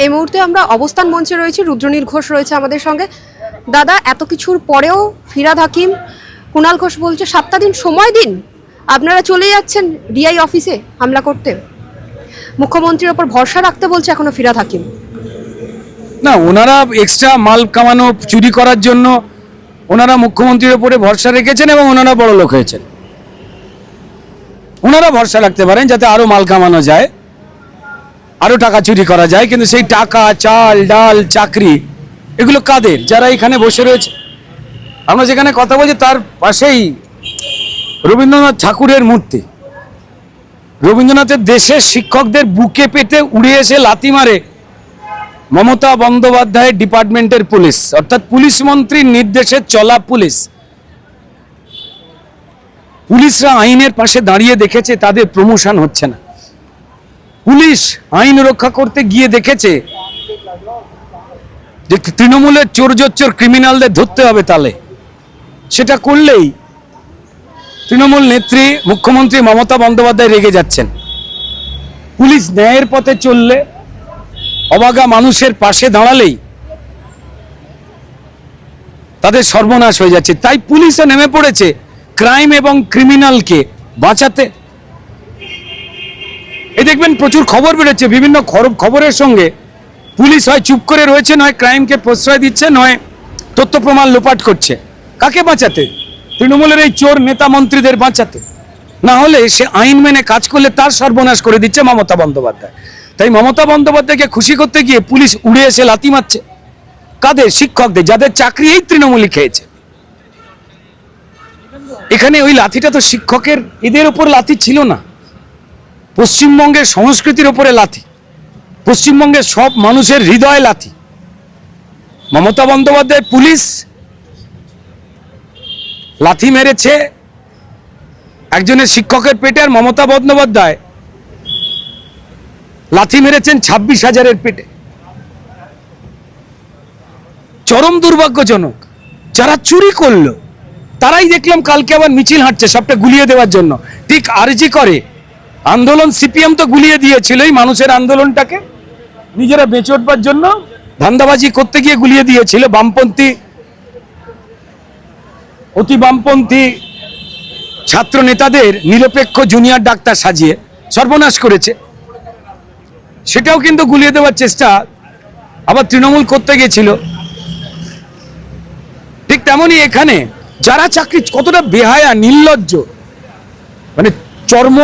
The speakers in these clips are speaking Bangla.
এই মুহূর্তে আমরা অবস্থান মঞ্চে রয়েছি, রুদ্রনীল ঘোষ রয়েছে আমাদের সঙ্গে। দাদা, এত কিছুর পরেও ফিরহাদ হাকিম, কুণাল ঘোষ বলছে 7টা দিন সময় দিন, আপনারা চলে যাচ্ছেন ডিআই অফিসে হামলা করতে। মুখ্যমন্ত্রীর ওপর ভরসা রাখতে বলছে এখনো ফিরহাদ হাকিম। না, ওনারা এক্সট্রা মাল কামানো, চুরি করার জন্য ওনারা মুখ্যমন্ত্রীর উপরে ভরসা রেখেছেন এবং ওনারা বড় লোক হয়েছেন। ওনারা ভরসা রাখতে পারেন যাতে আরো মাল কামানো যায়, আরো টাকা চুরি করা যায়, কিন্তু সেই টাকা, চাল, ডাল, চাকরি এগুলো কাদের? যারা এখানে বসে রয়েছে। আমরা যেখানে কথা বলছি তার পাশেই রবীন্দ্রনাথ ঠাকুরের মূর্তি। রবীন্দ্রনাথের দেশের শিক্ষকদের বুকে পেটে উড়ে এসে লাথি মারে মমতা বন্দ্যোপাধ্যায়ের ডিপার্টমেন্টের পুলিশ, অর্থাৎ পুলিশ মন্ত্রীর নির্দেশে চলা পুলিশ। পুলিশরা আইনের পাশে দাঁড়িয়ে দেখেছে তাদের প্রমোশন হচ্ছে না। পুলিশ আইন রক্ষা করতে গিয়ে দেখেছে যে তৃণমূলের চোর ক্রিমিনালদের ধরতে হবে, তাহলে সেটা করলেই তৃণমূল নেত্রী মুখ্যমন্ত্রী মমতা বন্দ্যোপাধ্যায় রেগে যাচ্ছেন। পুলিশ ন্যায়ের পথে চললে, অবাগা মানুষের পাশে দাঁড়ালেই তাদের সর্বনাশ হয়ে যাচ্ছে। তাই পুলিশও নেমে পড়েছে ক্রাইম এবং ক্রিমিনালকে বাঁচাতে। এই দেখবেন প্রচুর খবর বেরোচ্ছে, বিভিন্ন খবরের সঙ্গে পুলিশ হয় চুপ করে রয়েছে, নয় ক্রাইমকে প্রশ্রয় দিচ্ছে, নয় তথ্য প্রমাণ লোপাট করছে। কাকে বাঁচাতে? তৃণমূলের এই চোর নেতা মন্ত্রীদের বাঁচাতে। না হলে সে আইন মেনে কাজ করলে তার সর্বনাশ করে দিচ্ছে মমতা বন্দ্যোপাধ্যায়। তাই মমতা বন্দ্যোপাধ্যায়কে খুশি করতে গিয়ে পুলিশ উড়ে এসে লাথি মারছে। কাদের? শিক্ষকদের, যাদের চাকরি এই তৃণমূলই খেয়েছে। এখানে ওই লাথিটা তো শিক্ষকের, এদের ওপর লাথি ছিল না, পশ্চিমবঙ্গের সংস্কৃতির ওপরে লাথি, পশ্চিমবঙ্গের সব মানুষের হৃদয়ে লাথি। মমতা বন্দ্যোপাধ্যায় পুলিশ লাথি মেরেছে একজনের শিক্ষকের পেটে, আর মমতা বন্দ্যোপাধ্যায় লাথি মেরেছেন 26,000-এর পেটে। চরম দুর্ভাগ্যজনক। যারা চুরি করলো তারাই দেখলাম কালকে আবার মিছিল হাঁটছে সবটা গুলিয়ে দেওয়ার জন্য। ঠিক আরজি করে আন্দোলন, সিপিএম তো গুলিয়ে দিয়েছিল এই মানুষের আন্দোলনটাকে, নিজেরা বেঁচে উঠবার জন্য ধান্দাবাজি করতে গিয়ে গুলিয়ে দিয়েছিল। বামপন্থী, অতি বামপন্থী ছাত্র নেতাদের নিরপেক্ষ জুনিয়র ডাক্তার সাজিয়ে সর্বনাশ করেছে। সেটাও কিন্তু গুলিয়ে দেওয়ার চেষ্টা আবার তৃণমূল করতে গিয়েছিল। ঠিক তেমনই এখানে যারা চাকরি, কতটা বেহায়া, নির্লজ্জ, মানে চর্ম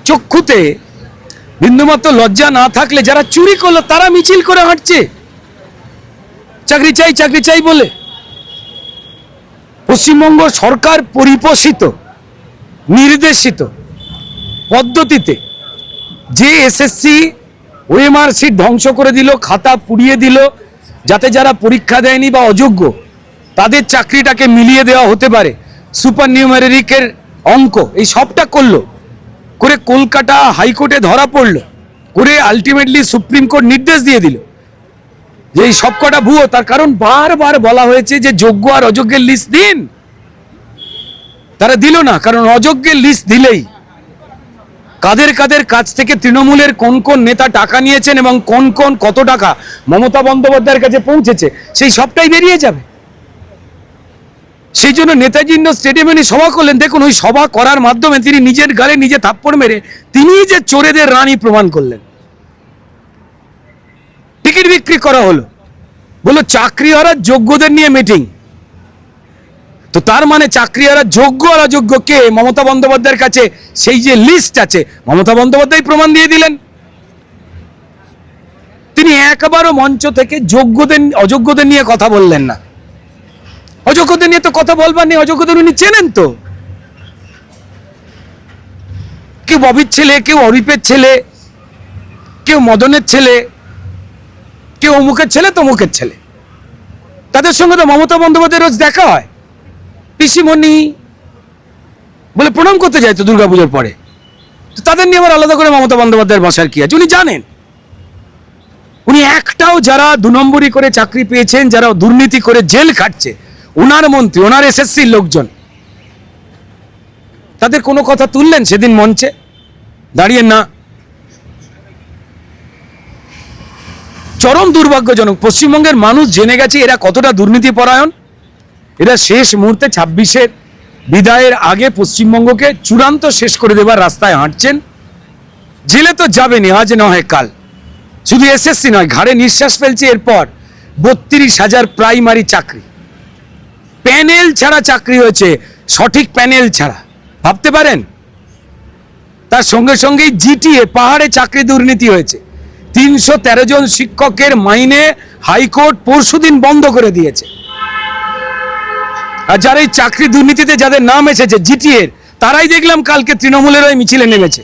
চক্ষুতে বিন্দুমাত্র লজ্জা না থাকলে যারা চুরি করলো তারা মিছিল করে হাঁটছে চাকরি চাই, চাকরি চাই বলে। পশ্চিমবঙ্গ সরকার পরিপোষিত, নির্দেশিত পদ্ধতিতে যে এসএসসি ওএমআর সিট ধ্বংস করে দিল, খাতা পুড়িয়ে দিল, যাতে যারা পরীক্ষা দেয়নি বা অযোগ্য তাদের চাকরিটাকে মিলিয়ে দেওয়া হতে পারে, সুপার নিউমেরিকের অঙ্ক, এই সবটা করলো, করে কলকাতা হাইকোর্টে ধরা পড়লো, করে আলটিমেটলি সুপ্রিম কোর্ট নির্দেশ দিয়ে দিল যে এই সবকটা ভুয়ো। তার কারণ বারবার বলা হয়েছে যে যোগ্য আর অযোগ্যের লিস্ট দিন, তারা দিল না। কারণ অযোগ্যের লিস্ট দিলেই কাদের কাদের কাছ থেকে তৃণমূলের কোন কোন নেতা টাকা নিয়েছেন এবং কোন কোন কত টাকা মমতা বন্দ্যোপাধ্যায়ের কাছে পৌঁছেছে সেই সবটাই বেরিয়ে যাবে। সেই জন্য নেতাজি স্টেডিয়ামে সভা করলেন। দেখুন, ওই সভা করার মাধ্যমে তিনি নিজের গালে নিজে থাপ্পড় মেরে তিনি যে চোরেদের রানী প্রমাণ করলেন। টিকিট বিক্রি করা হলো, বললো চাকরি হারা যোগ্যদের নিয়ে মিটিং। তো তার মানে চাকরি হারা যোগ্য আর অযোগ্য কে মমতা বন্দ্যোপাধ্যায়ের কাছে সেই যে লিস্ট আছে, মমতা বন্দ্যোপাধ্যায় প্রমাণ দিয়ে দিলেন। তিনি একবারও মঞ্চ থেকে যোগ্যদের অযোগ্যদের নিয়ে কথা বললেন না। অযোগ্যদের নিয়ে তো কথা বলবার নেই, অযোগ্যদের উনি চেনেন তো। কেউ ববির ছেলে, কেউ অরিপের ছেলে, কেউ মদনের ছেলে, কেউ অমুকের ছেলে, তমুকের ছেলে। তাদের সঙ্গে তো মমতা বন্দ্যোপাধ্যায় রোজ দেখা হয়। পিসিমণি বলে প্রণাম করতে যায় তো দুর্গাপুজোর পরে। তাদের নিয়ে আবার আলাদা করে মমতা বন্দ্যোপাধ্যায়ের বসার কি আছে? উনি জানেন। উনি একটাও যারা 2 নম্বরি করে চাকরি পেয়েছেন, যারা দুর্নীতি করে জেল খাটছে, ওনার মন্ত্রী, ওনার এসএসসির লোকজন, তাদের কোনো কথা তুললেন সেদিন মঞ্চে দাঁড়িয়ে? না। চরম দুর্ভাগ্যজনক। পশ্চিমবঙ্গের মানুষ জেনে গেছে এরা কতটা দুর্নীতিপরায়ণ। এরা শেষ মুহূর্তে 26-এর বিদায়ের আগে পশ্চিমবঙ্গকে চূড়ান্ত শেষ করে দেবার রাস্তায় হাঁটছেন। জেলে তো যাবেনি, আজ নয় কাল। শুধু এসএসসি নয়, ঘাড়ে নিঃশ্বাস ফেলছে এরপর 32,000 প্রাইমারি চাকরি। প্যানেল ছাড়া চাকরি হয়েছে, সঠিক প্যানেল ছাড়া, ভাবতে পারেন? তার সঙ্গে সঙ্গেই জিটিএ পাহাড়ে চাকরি দুর্নীতি হয়েছে। 313 জন শিক্ষকের মাইনে হাইকোর্ট পরশুদিন বন্ধ করে দিয়েছে। আর যারা এই চাকরি দুর্নীতিতে যাদের নাম এসেছে জিটিএর, তারাই দেখলাম কালকে তৃণমূলের ওই মিছিলে নেমেছে।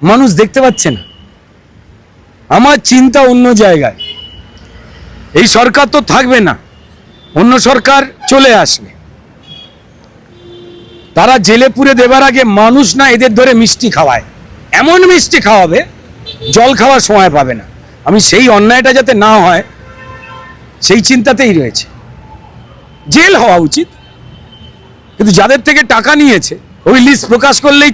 মানুষ দেখতে পাচ্ছে না। আমার চিন্তা অন্য জায়গায়। এই সরকার তো থাকবে না, অন্য সরকার চলে আসবে। তারা জেলে পুরে দেবার আগে মানুষ না এদের ধরে মিষ্টি খাওয়ায়, এমন মিষ্টি খাওয়াবে জল খাওয়ার সময় পাবে না। আমি সেই অন্যায়টা যাতে না হয় সেই চিন্তাতেই রয়েছে। জেল হওয়া উচিত, কিন্তু যাদের থেকে টাকা নিয়েছে ওই লিস্ট প্রকাশ করলেই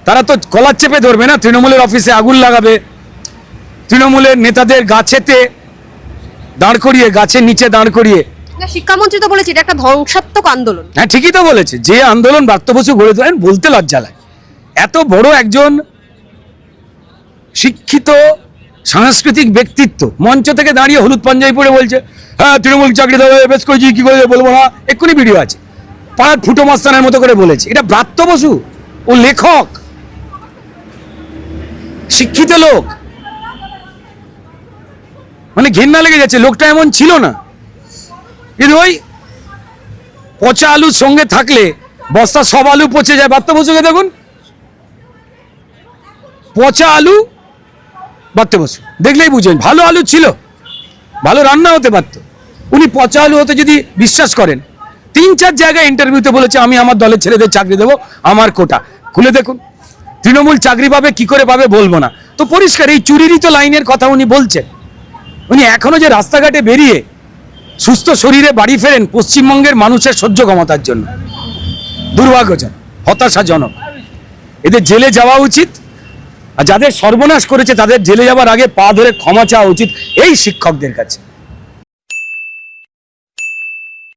তারা তো কলার চেপে ধরবে না, তৃণমূলের অফিসে আগুন লাগাবে, তৃণমূলের নেতাদের গাছেতে দাঁড় করিয়ে, গাছের নিচে দাঁড় করিয়ে। না, শিক্ষামন্ত্রী তো বলেছে এটা একটা ধ্বংসাত্মক আন্দোলন। হ্যাঁ, ঠিকই তো বলেছে। যে আন্দোলন ব্রাত্য বসু গড়ে তোলেন, বলতে লজ্জা লাগে। এত বড় একজন শিক্ষিত সাংস্কৃতিক ব্যক্তিত্ব মঞ্চ থেকে দাঁড়িয়ে হলুদ পাঞ্জাবি পরে বলছে হ্যাঁ তৃণমূল চাকরি দেবে, বেশ করেছি, কি করে বলবো না, এক্ষুনি ভিডিও আছে। পাড়ার ফুটো মাস্তানের মতো করে বলেছে। এটা ব্রাত্য বসু, ও লেখক, শিক্ষিত লোক। মানে ঘেন্না লেগে যাচ্ছে। লোকটা এমন ছিল না, কিন্তু ওই পচা আলুর সঙ্গে থাকলে বস্তা সব আলু পচে যায়। ব্রাত্য বসুকে দেখুন, পচা আলু। ব্রাত্য বসু দেখলেই বুঝেন ভালো আলু ছিল, ভালো রান্না হতে পারত। উনি পচা আলু হতে যদি বিশ্বাস করেন, 3-4 জায়গায় ইন্টারভিউতে বলেছে আমি আমার দলের ছেলেদের চাকরি দেবো, আমার কোটা। খুলে দেখুন, তৃণমূল চাকরি পাবে কি করে পাবে বলবো না, তো পরিষ্কার এই চুরিরই তো লাইনের কথা উনি বলছেন। উনি এখনো যে রাস্তাঘাটে বেরিয়ে সুস্থ শরীরে বাড়ি ফেরেন পশ্চিমবঙ্গের মানুষের সহ্য ক্ষমতার জন্য, দুর্ভাগ্যজনক, হতাশাজনক। এদের জেলে যাওয়া উচিত। আর যাদের সর্বনাশ করেছে তাদের জেলে যাওয়ার আগে পা ধরে ক্ষমা চাওয়া উচিত এই শিক্ষকদের কাছে।